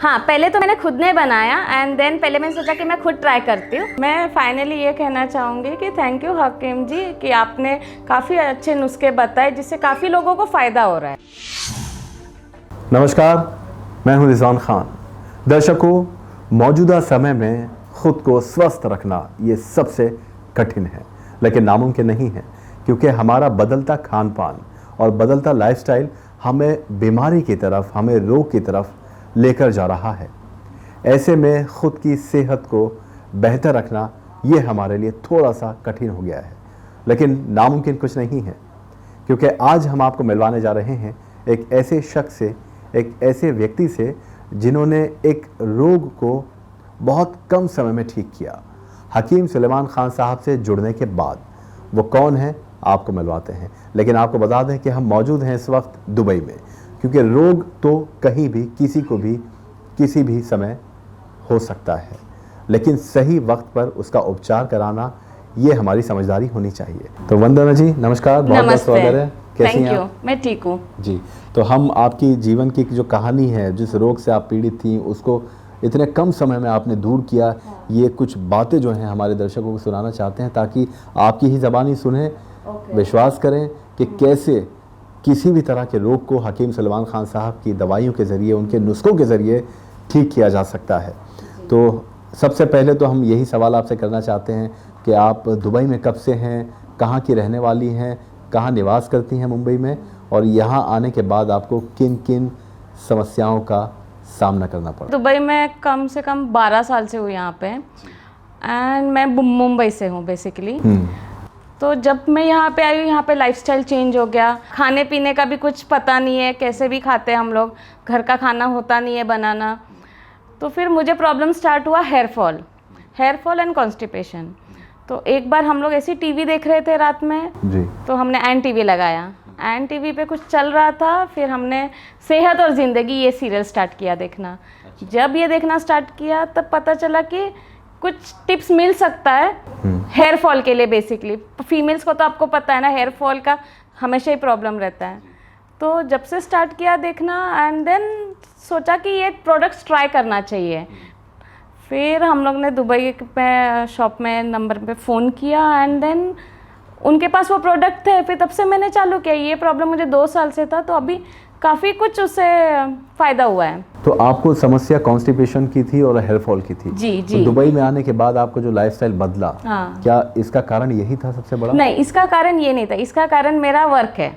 हाँ, पहले तो मैंने खुद ने बनाया एंड देन पहले मैंने सोचा कि मैं खुद ट्राई करती हूँ। मैं फाइनली ये कहना चाहूँगी कि थैंक यू हकीम जी कि आपने काफ़ी अच्छे नुस्खे बताए जिससे काफ़ी लोगों को फ़ायदा हो रहा है। नमस्कार, मैं हूं रिजवान खान। दर्शकों, मौजूदा समय में खुद को स्वस्थ रखना ये सबसे कठिन है, लेकिन नामुमकिन नहीं है, क्योंकि हमारा बदलता खान पान और बदलता लाइफस्टाइल हमें बीमारी की तरफ, हमें रोग की तरफ लेकर जा रहा है। ऐसे में खुद की सेहत को बेहतर रखना ये हमारे लिए थोड़ा सा कठिन हो गया है, लेकिन नामुमकिन कुछ नहीं है, क्योंकि आज हम आपको मिलवाने जा रहे हैं एक ऐसे शख्स से, एक ऐसे व्यक्ति से जिन्होंने एक रोग को बहुत कम समय में ठीक किया। हकीम सुलेमान खान साहब से जुड़ने के बाद वो कौन है आपको मिलवाते हैं, लेकिन आपको बता दें कि हम मौजूद हैं इस वक्त दुबई में, क्योंकि रोग तो कहीं भी किसी को भी किसी भी समय हो सकता है, लेकिन सही वक्त पर उसका उपचार कराना ये हमारी समझदारी होनी चाहिए। तो वंदना जी नमस्कार, बहुत बहुत स्वागत है। कैसी हैं आप? मैं ठीक हूँ जी। तो हम आपकी जीवन की जो कहानी है, जिस रोग से आप पीड़ित थी, उसको इतने कम समय में आपने दूर किया, ये कुछ बातें जो हैं हमारे दर्शकों को सुनाना चाहते हैं, ताकि आपकी ही ज़बानी सुने, विश्वास करें कि कैसे किसी भी तरह के रोग को हकीम सुलेमान खान साहब की दवाइयों के ज़रिए, उनके नुस्खों के ज़रिए ठीक किया जा सकता है। तो सबसे पहले तो हम यही सवाल आपसे करना चाहते हैं कि आप दुबई में कब से हैं, कहाँ की रहने वाली हैं, कहाँ निवास करती हैं मुंबई में, और यहाँ आने के बाद आपको किन किन समस्याओं का सामना करना पड़ा? दुबई में कम से कम 12 साल से हूँ यहाँ पे एंड मैं मुंबई से हूँ बेसिकली। तो जब मैं यहाँ पे आई हूँ, यहाँ पे लाइफस्टाइल चेंज हो गया, खाने पीने का भी कुछ पता नहीं है, कैसे भी खाते हैं हम लोग, घर का खाना होता नहीं है बनाना। तो फिर मुझे प्रॉब्लम स्टार्ट हुआ हेयर फॉल एंड कॉन्स्टिपेशन। तो एक बार हम लोग ऐसी टीवी देख रहे थे रात में जी। तो हमने एन टीवी लगाया, एन टीवी पे कुछ चल रहा था, फिर हमने सेहत और ज़िंदगी ये सीरियल स्टार्ट किया देखना। जब ये देखना स्टार्ट किया तब पता चला कि कुछ टिप्स मिल सकता है हेयर फॉल के लिए। बेसिकली फीमेल्स को तो आपको पता है ना, हेयर फॉल का हमेशा ही प्रॉब्लम रहता है। तो जब से स्टार्ट किया देखना एंड देन सोचा कि ये प्रोडक्ट्स ट्राई करना चाहिए। फिर हम लोग ने दुबई पे शॉप में नंबर पे फ़ोन किया एंड देन उनके पास वो प्रोडक्ट थे। फिर तब से मैंने चालू किया। ये प्रॉब्लम मुझे 2 साल से था, तो अभी काफ़ी कुछ उससे फ़ायदा हुआ है। तो आपको समस्या कॉन्स्टिपेशन की थी और हेयर फॉल की थी जी। तो दुबई में आने के बाद आपको जो लाइफस्टाइल बदला, हाँ। क्या इसका कारण यही था सबसे बड़ा? नहीं, इसका कारण ये नहीं था। इसका कारण मेरा वर्क है।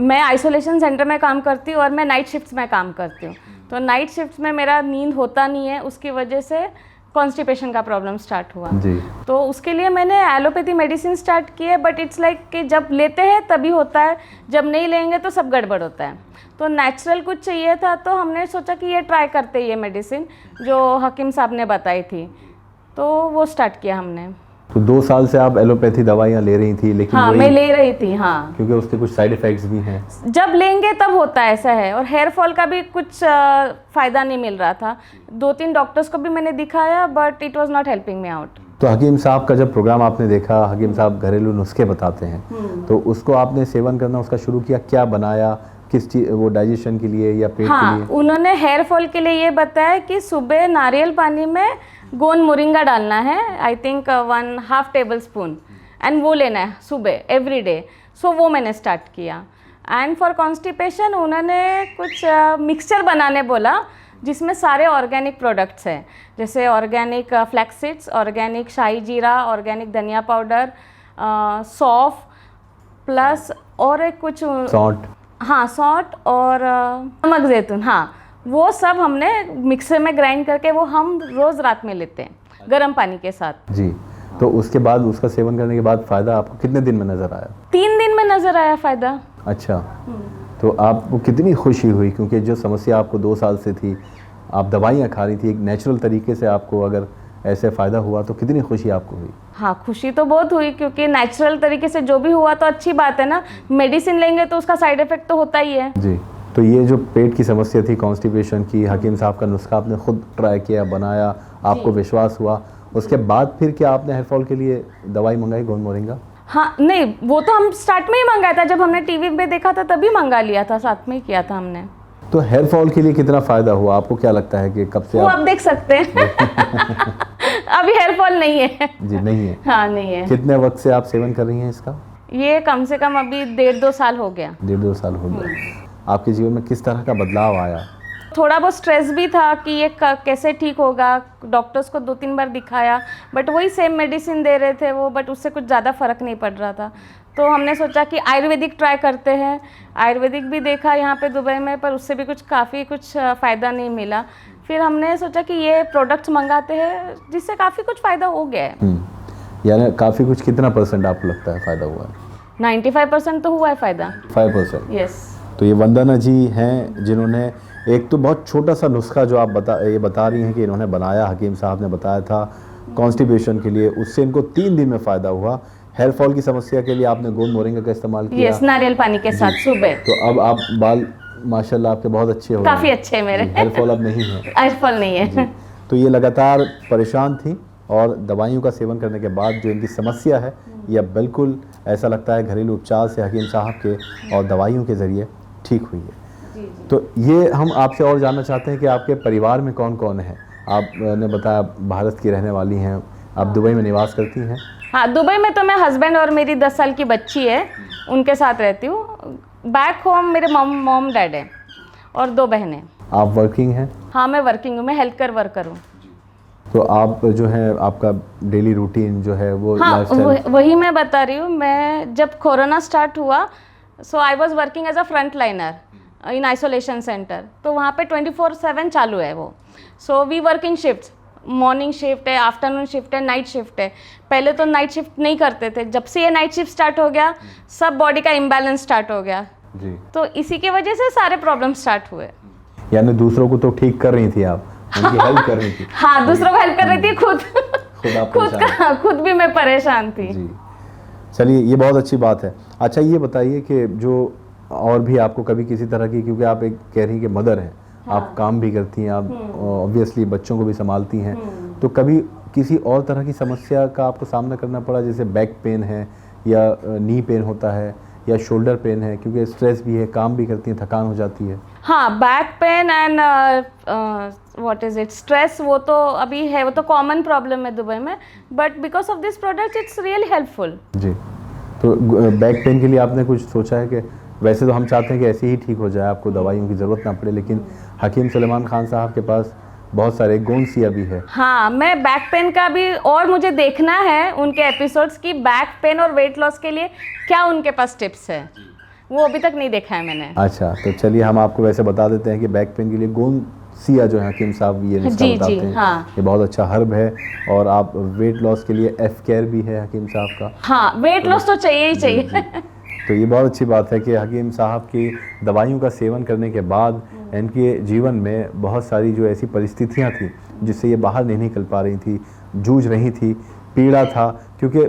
मैं आइसोलेशन सेंटर में काम करती हूँ और मैं नाइट शिफ्ट्स में काम करती हूँ। तो नाइट शिफ्ट्स में मेरा नींद होता नहीं है, उसकी वजह से कॉन्स्टिपेशन का प्रॉब्लम स्टार्ट हुआ जी। तो उसके लिए मैंने एलोपैथी मेडिसिन स्टार्ट की है, बट इट्स लाइक कि जब लेते हैं तभी होता है, जब नहीं लेंगे तो सब गड़बड़ होता है। तो नेचुरल कुछ चाहिए था, तो हमने सोचा कि ये ट्राई करते हैं, ये मेडिसिन जो हकीम साहब ने बताई थी, तो वो स्टार्ट किया हमने। तो 2 साल से आप एलोपैथी दवाइयाँ ले रही थी, लेकिन हाँ, मैं ले रही थी। हाँ, क्योंकि उसके कुछ साइड इफ़ेक्ट्स भी हैं। जब लेंगे तब होता है, ऐसा है। और हेयर फॉल का भी कुछ फ़ायदा नहीं मिल रहा था। 2-3 डॉक्टर्स को भी मैंने दिखाया, but it was not helping me out. तो हकीम साहब का जब प्रोग्राम आपने देखा, हकीम साहब घरेलू नुस्खे बताते हैं, तो उसको आपने सेवन करना उसका शुरू किया, क्या बनाया, किस चीज़, वो डाइजेशन के लिए या पेट के लिए? उन्होंने हेयर फॉल के लिए ये बताया कि सुबह नारियल पानी में गोंद मोरिंगा डालना है, I think 1/2 table spoon, and वो लेना है सुबह एवरी डे। सो वो मैंने स्टार्ट किया। एंड फॉर कॉन्स्टिपेशन उन्होंने कुछ मिक्सचर बनाने बोला, जिसमें सारे ऑर्गेनिक प्रोडक्ट्स हैं, जैसे ऑर्गेनिक फ्लैक्स सीड्स, ऑर्गेनिक शाही जीरा, ऑर्गेनिक धनिया पाउडर, सौंफ, प्लस और एक कुछ सॉल्ट, हाँ सॉल्ट और नमक जैतून, हाँ वो सब हमने मिक्सर में ग्राइंड करके वो हम रोज़ रात में लेते हैं गर्म पानी के साथ जी। तो उसके बाद, उसका सेवन करने के बाद फ़ायदा आपको कितने दिन में नज़र आया? 3 दिन में नज़र आया फ़ायदा। अच्छा। तो आपको कितनी खुशी हुई, क्योंकि जो समस्या आपको 2 साल से थी, आप दवाइयाँ खा रही थी, एक नेचुरल तरीके से आपको अगर ऐसे फ़ायदा हुआ तो कितनी खुशी आपको हुई? हाँ, खुशी तो बहुत हुई, क्योंकि नेचुरल तरीके से जो भी हुआ तो अच्छी बात है ना। मेडिसिन लेंगे तो उसका साइड इफ़ेक्ट तो होता ही है जी। तो ये जो पेट की समस्या थी कॉन्स्टिपेशन की, हकीम साहब का नुस्खा आपने खुद ट्राई किया, बनाया, आपको विश्वास हुआ, उसके बाद फिर क्या आपने हेयर फॉल के लिए दवाई मंगाई गोंद मोरिंगा? हाँ, नहीं वो तो हम स्टार्ट में ही मंगाया था, जब हमने टीवी पे देखा था तभी मंगा लिया था, साथ में ही किया था हमने। तो हेयर फॉल के लिए कितना फ़ायदा हुआ आपको, क्या लगता है कि कब से वो आप देख सकते हैं अभी हेयर फॉल नहीं है। जी नहीं है। हाँ नहीं है। कितने वक्त से आप सेवन कर रही हैं इसका? ये कम से कम अभी 1.5-2 साल हो गया। 1.5-2 साल हो गया। आपके जीवन में किस तरह का बदलाव आया? थोड़ा बहुत स्ट्रेस भी था कि ये कैसे ठीक होगा। डॉक्टर्स को 2-3 बार दिखाया, बट वही सेम मेडिसिन दे रहे थे वो, बट उससे कुछ ज़्यादा फ़र्क नहीं पड़ रहा था। तो हमने सोचा कि आयुर्वेदिक ट्राई करते हैं। आयुर्वेदिक भी देखा यहाँ पे दुबई में, पर उससे भी कुछ फ़ायदा नहीं मिला। फिर हमने सोचा कि ये प्रोडक्ट्स मंगाते हैं जिससे काफ़ी कुछ फ़ायदा हो गया है। यानी काफ़ी कुछ, कितना परसेंट आपको लगता है फ़ायदा हुआ है? 95% तो हुआ है फ़ायदा। 5%? यस। तो ये वंदना जी हैं जिन्होंने एक तो बहुत छोटा सा नुस्खा जो आप बता रही हैं कि इन्होंने बनाया, हकीम साहब ने बताया था कॉन्स्टिपेशन के लिए, उससे इनको 3 दिन में फ़ायदा हुआ। हेयर फॉल की समस्या के लिए आपने गोंद मोरिंगा का इस्तेमाल किया? यस, नारियल पानी के साथ सुबह। तो अब आप बाल माशाल्लाह आपके बहुत अच्छे हो गए। काफ़ी अच्छे हैं मेरे। हेयर फॉल अब नहीं है? हेयर फॉल नहीं है। तो ये लगातार परेशान थी और दवाइयों का सेवन करने के बाद जो इनकी समस्या है, यह बिल्कुल ऐसा लगता है घरेलू उपचार से, हकीम साहब के और दवाइयों के ज़रिए ठीक हुई है। तो ये हम आपसे और जानना चाहते हैं कि आपके परिवार में कौन कौन है? आपने बताया भारत की रहने वाली हैं, आप दुबई में निवास करती हैं? हाँ, दुबई में तो मैं हस्बैंड और मेरी 10 साल की बच्ची है, उनके साथ रहती हूँ। बैक होम मेरे मॉम डैड है और 2 बहनें। आप वर्किंग हैं? हाँ मैं वर्किंग हूँ, मैं हेल्थ केयर वर्कर हूँ। तो आप जो है आपका डेली रूटीन जो है वो हाँ लाइफस्टाइल? वही मैं बता रही हूँ। मैं जब कोरोना स्टार्ट हुआ, so I was working as a front liner in isolation centre. तो वहाँ पे 24/7 चालू है वो। So we work in shift, morning shift है, आफ्टरनून शिफ्ट है, नाइट शिफ्ट है। पहले तो नाइट शिफ्ट नहीं करते थे, जब से ये नाइट शिफ्ट स्टार्ट हो गया सब बॉडी का इम्बैलेंस स्टार्ट हो गया जी। तो इसी की वजह से सारे प्रॉब्लम स्टार्ट हुए। यानी दूसरों को तो ठीक कर रही थी आप, उनकी हेल्प कर रही थी? हाँ, दूसरों को हेल्प कर रही थी, खुद भी मैं परेशान थी जी। चलिए, ये बहुत अच्छी बात है। अच्छा ये बताइए कि जो और भी आपको कभी किसी तरह की, क्योंकि आप एक कह रही हैं कि मदर हैं, हाँ। आप काम भी करती हैं, आप ऑब्वियसली बच्चों को भी संभालती हैं, तो कभी किसी और तरह की समस्या का आपको सामना करना पड़ा, जैसे बैक पेन है या नी पेन होता है या शोल्डर पेन है, क्योंकि स्ट्रेस भी है, काम भी करती हैं, थकान हो जाती है? हाँ, back pain and what is it, stress, वो तो अभी है, वो तो कॉमन प्रॉब्लम है दुबई में, but because of this product it's really helpful. जी। तो बैक पेन के लिए आपने कुछ सोचा है कि वैसे तो हम चाहते हैं कि ऐसे ही ठीक हो जाए, आपको दवाइयों की ज़रूरत ना पड़े, लेकिन हकीम सलेमान खान साहब के पास बहुत सारे गोंसिया भी है। हाँ, मैं बैक पेन का भी, और मुझे देखना है उनके एपिसोड्स की बैक पेन और वेट लॉस के लिए क्या उनके पास टिप्स है, वो अभी तक नहीं देखा है मैंने। अच्छा, तो चलिए हम आपको वैसे बता देते हैं कि बैक पेन के लिए गोंसिया जो है हकीम साहब ये नुस्खा बताते हैं। हाँ। ये बहुत अच्छा हर्ब है। और आप वेट लॉस के लिए एफ केयर भी है हकीम साहब का। हाँ, वेट लॉस तो चाहिए ही चाहिए। तो ये बहुत अच्छी बात है कि हकीम साहब की दवाइयों का सेवन करने के बाद इनके जीवन में बहुत सारी जो ऐसी परिस्थितियां थी जिससे ये बाहर नहीं निकल पा रही थी, जूझ रही थी, पीड़ा था, क्योंकि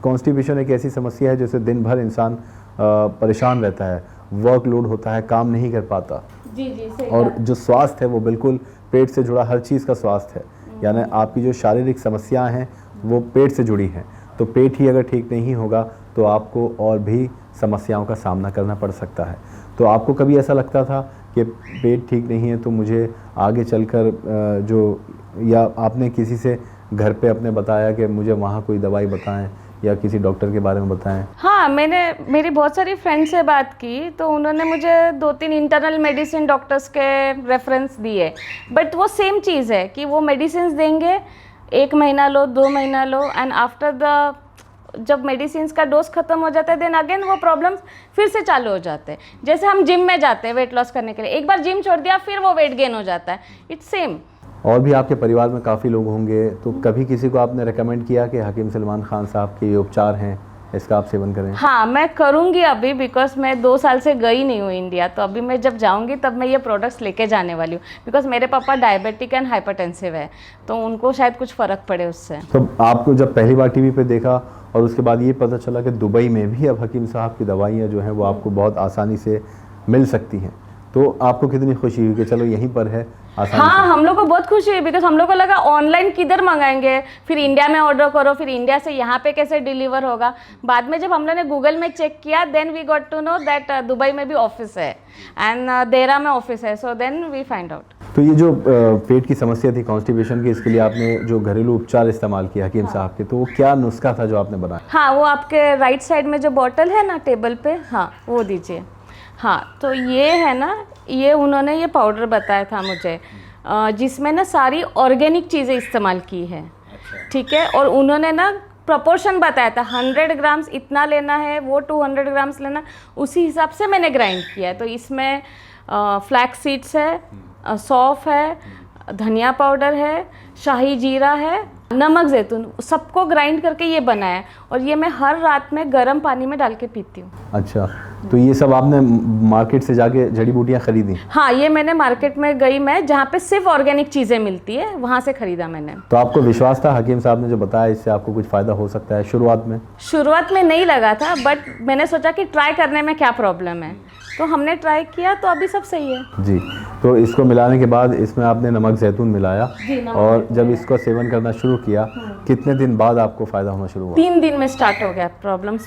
कॉन्स्टिपेशन एक ऐसी समस्या है जिससे दिन भर इंसान परेशान रहता है, वर्कलोड होता है, काम नहीं कर पाता। जी जी, सही और बात। जो स्वास्थ्य है वो बिल्कुल पेट से जुड़ा हर चीज़ का स्वास्थ्य है, यानी आपकी जो शारीरिक समस्याएं हैं वो पेट से जुड़ी हैं। तो पेट ही अगर ठीक नहीं होगा तो आपको और भी समस्याओं का सामना करना पड़ सकता है। तो आपको कभी ऐसा लगता था कि पेट ठीक नहीं है तो मुझे आगे चलकर या आपने किसी से घर पे अपने बताया कि मुझे वहाँ कोई दवाई बताएं या किसी डॉक्टर के बारे में बताएं? हाँ, मैंने मेरी बहुत सारी फ्रेंड से बात की तो उन्होंने मुझे 2-3 इंटरनल मेडिसिन डॉक्टर्स के रेफरेंस दिए, बट वो सेम चीज़ है कि वो मेडिसिन देंगे, 1 महीना लो, 2 महीना लो, एंड आफ्टर जब मेडिसिन का डोज खत्म हो जाता है देन अगेन वो प्रॉब्लम्स फिर से चालू हो जाते हैं। जैसे हम जिम में जाते हैं वेट लॉस करने के लिए, एक बार जिम छोड़ दिया फिर वो वेट गेन हो जाता है, इट्स सेम। और भी आपके परिवार में काफ़ी लोग होंगे, तो कभी किसी को आपने रेकमेंड किया कि हकीम सलमान खान साहब के ये उपचार हैं, इसका आप सेवन करें? हाँ, मैं करूँगी अभी, बिकॉज मैं 2 साल से गई नहीं हूँ इंडिया, तो अभी मैं जब जाऊँगी तब मैं ये प्रोडक्ट्स लेके जाने वाली हूँ, बिकॉज मेरे पापा डायबिटिक एंड हाइपरटेंसिव है, तो उनको शायद कुछ फ़र्क पड़े उससे। तो आपको जब पहली बार टीवी पे देखा और उसके बाद ये पता चला कि दुबई में भी अब हकीम साहब की दवाइयाँ जो हैं वो आपको बहुत आसानी से मिल सकती हैं, तो आपको कितनी खुशी हुई कि चलो यहीं पर है, आसानी हाँ, हम लोग को बहुत खुशी हुई, बिकॉज हम लोग को लगा ऑनलाइन किधर मंगाएंगे, फिर इंडिया में ऑर्डर करो, फिर इंडिया से यहाँ पे कैसे डिलीवर होगा। बाद में जब हम लोग ने गूगल में चेक किया, then we got to know that Dubai में भी ऑफिस है एंड देरा में ऑफिस है, so then we find out. तो ये जो पेट की समस्या थी कॉन्स्टिपेशन की, इसके लिए आपने जो घरेलू उपचार इस्तेमाल किया हकीम साहब के, तो वो क्या नुस्खा था जो आपने बनाया? हाँ, वो आपके राइट साइड में जो बॉटल है ना टेबल पे, हाँ वो दीजिए। हाँ, तो ये है ना, ये उन्होंने ये पाउडर बताया था मुझे, जिसमें ना सारी ऑर्गेनिक चीज़ें इस्तेमाल की है, ठीक है। और उन्होंने ना प्रोपोर्शन बताया था, 100 ग्राम्स इतना लेना है, वो 200 ग्राम्स लेना, उसी हिसाब से मैंने ग्राइंड किया है। तो इसमें फ्लैक्स सीड्स है, सौंफ है, धनिया पाउडर है, शाही जीरा है, नमक जैतून, सबको ग्राइंड करके ये बनाया है। और ये मैं हर रात में गर्म पानी में डाल के पीती हूँ। अच्छा, तो ये सब आपने मार्केट से जाके जड़ी बूटियाँ खरीदी? हाँ, ये मैंने मार्केट में गई, मैं जहाँ पे सिर्फ ऑर्गेनिक चीज़ें मिलती है, वहाँ से खरीदा मैंने। तो आपको विश्वास था हकीम साहब ने जो बताया इससे आपको कुछ फ़ायदा हो सकता है? शुरुआत में नहीं लगा था, बट मैंने सोचा कि ट्राई करने में क्या प्रॉब्लम है, तो हमने ट्राई किया, तो अभी सब सही है जी। तो इसको मिलाने के बाद इसमें आपने नमक जैतून मिलाया, और जब इसको सेवन करना शुरू किया, कितने दिन बाद आपको फ़ायदा होना शुरू हुआ? 3 दिन में स्टार्ट हो गया। प्रॉब्लम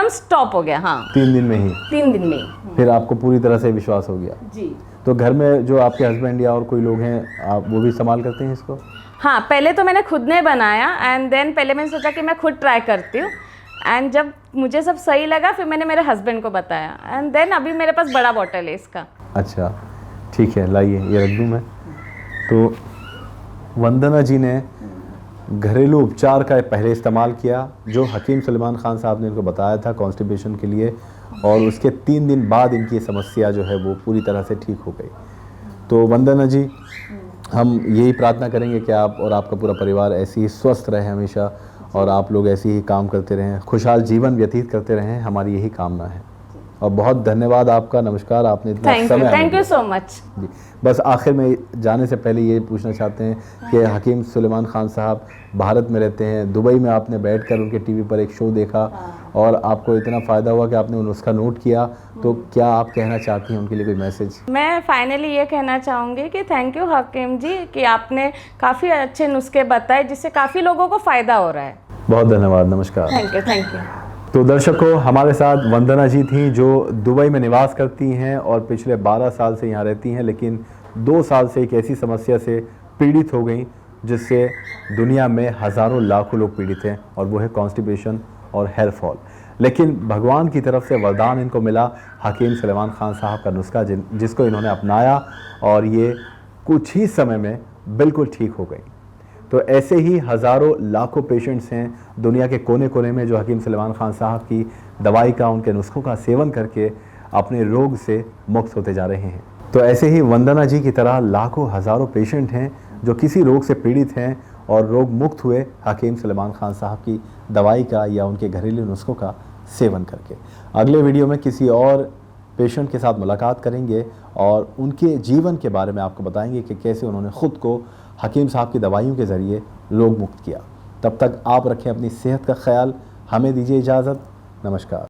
स्टॉप हो गया। हाँ, 3 दिन में ही? 3 दिन में ही। फिर आपको पूरी तरह से विश्वास हो गया? जी। तो घर में जो आपके हस्बैंड या और कोई लोग हैं, आप वो भी इस्तेमाल करते हैं इसको? हाँ, पहले तो मैंने खुद ने बनाया, एंड देन पहले मैंने सोचा कि मैं खुद ट्राई करती हूँ, एंड जब मुझे सब सही लगा, फिर मैंने मेरे हस्बैंड को बताया, एंड देन अभी मेरे पास बड़ा बॉटल है इसका। अच्छा, ठीक है, लाइए ये रख दूँ मैं। तो वंदना जी ने घरेलू उपचार का पहले इस्तेमाल किया, जो हकीम सलमान खान साहब ने इनको बताया था कॉन्स्टिपेशन के लिए, और उसके 3 दिन बाद इनकी समस्या जो है वो पूरी तरह से ठीक हो गई। तो वंदना जी, हम यही प्रार्थना करेंगे कि आप और आपका पूरा परिवार ऐसे ही स्वस्थ रहे हमेशा, और आप लोग ऐसे ही काम करते रहें, खुशहाल जीवन व्यतीत करते रहें, हमारी यही कामना है। और बहुत धन्यवाद आपका, नमस्कार, आपने इतना समय। थैंक यू सो मच जी। बस आखिर में जाने से पहले ये पूछना चाहते हैं कि हकीम सुलेमान खान साहब भारत में रहते हैं, दुबई में आपने बैठकर उनके टीवी पर एक शो देखा और आपको इतना फ़ायदा हुआ कि आपने उसका नोट किया, तो क्या आप कहना चाहती हैं उनके लिए कोई मैसेज? मैं फाइनली ये कहना चाहूँगी कि थैंक यू हकीम जी, कि आपने काफ़ी अच्छे नुस्खे बताए, जिससे काफ़ी लोगों को फ़ायदा हो रहा है। बहुत धन्यवाद, नमस्कार। Thank you. तो दर्शकों, हमारे साथ वंदना जी थी जो दुबई में निवास करती हैं और पिछले 12 साल से यहाँ रहती हैं, लेकिन 2 साल से एक ऐसी समस्या से पीड़ित हो गई जिससे दुनिया में हज़ारों लाखों लोग पीड़ित हैं, और वो है कॉन्स्टिपेशन और हेयर फॉल। लेकिन भगवान की तरफ से वरदान इनको मिला, हकीम सलमान खान साहब का नुस्खा जिसको इन्होंने अपनाया, और ये कुछ ही समय में बिल्कुल ठीक हो गई। तो ऐसे ही हज़ारों लाखों पेशेंट्स हैं दुनिया के कोने कोने में जो हकीम सलमान खान साहब की दवाई का, उनके नुस्खों का सेवन करके अपने रोग से मुक्त होते जा रहे हैं। तो ऐसे ही वंदना जी की तरह लाखों हज़ारों पेशेंट हैं जो किसी रोग से पीड़ित हैं और रोग मुक्त हुए हकीम सलमान खान साहब की दवाई का या उनके घरेलू नुस्खों का सेवन करके। अगले वीडियो में किसी और पेशेंट के साथ मुलाकात करेंगे और उनके जीवन के बारे में आपको बताएंगे कि कैसे उन्होंने ख़ुद को हकीम साहब की दवाइयों के ज़रिए रोग मुक्त किया। तब तक आप रखें अपनी सेहत का ख्याल। हमें दीजिए इजाज़त। नमस्कार।